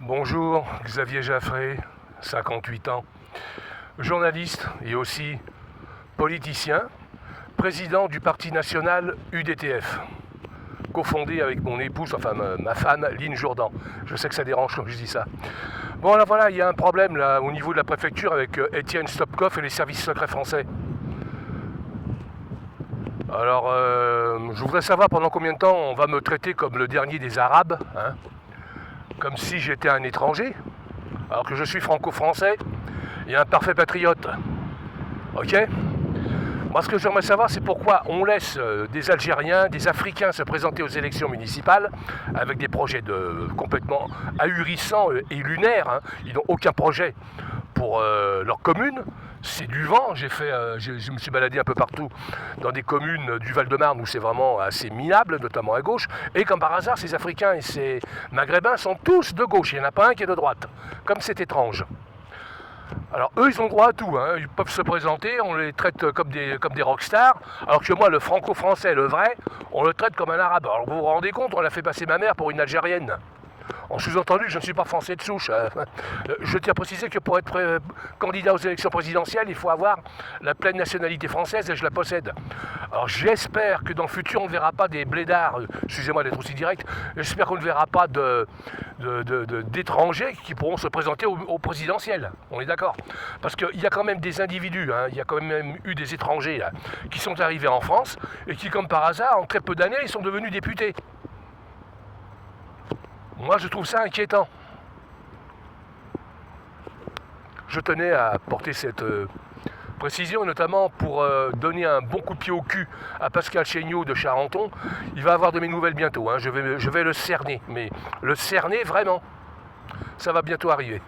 Bonjour, Xavier Jaffré, 58 ans, journaliste et aussi politicien, président du parti national UDTF, cofondé avec mon épouse, enfin ma femme, Lynn Jourdan. Je sais que ça dérange quand je dis ça. Bon, là voilà, il y a un problème là au niveau de la préfecture avec Étienne Stopkov et les services secrets français. Alors, je voudrais savoir pendant combien de temps on va me traiter comme le dernier des Arabes, hein, comme si j'étais un étranger, alors que je suis franco-français et un parfait patriote. Ok? Moi, ce que j'aimerais savoir, c'est pourquoi on laisse des Algériens, des Africains se présenter aux élections municipales avec des projets complètement ahurissants et lunaires, hein. Ils n'ont aucun projet pour leur commune. C'est du vent. Je me suis baladé un peu partout dans des communes du Val-de-Marne où c'est vraiment assez minable, notamment à gauche. Et comme par hasard, ces Africains et ces Maghrébins sont tous de gauche. Il n'y en a pas un qui est de droite. Comme c'est étrange. Alors eux, ils ont droit à tout, hein. Ils peuvent se présenter, on les traite comme des rockstars, alors que moi, le franco-français, le vrai, on le traite comme un arabe. Alors vous vous rendez compte, on a fait passer ma mère pour une Algérienne. En sous-entendu, je ne suis pas français de souche. Je tiens à préciser que pour être candidat aux élections présidentielles, il faut avoir la pleine nationalité française et je la possède. Alors j'espère que dans le futur, on ne verra pas des blédards, excusez-moi d'être aussi direct, j'espère qu'on ne verra pas d'étrangers qui pourront se présenter au présidentiel. On est d'accord? Parce qu'il y a quand même des individus, hein, il y a quand même eu des étrangers là, qui sont arrivés en France et qui, comme par hasard, en très peu d'années, ils sont devenus députés. Moi, je trouve ça inquiétant. Je tenais à porter cette précision, notamment pour donner un bon coup de pied au cul à Pascal Chéniaud de Charenton. Il va avoir de mes nouvelles bientôt, hein. Je vais le cerner, mais le cerner vraiment. Ça va bientôt arriver.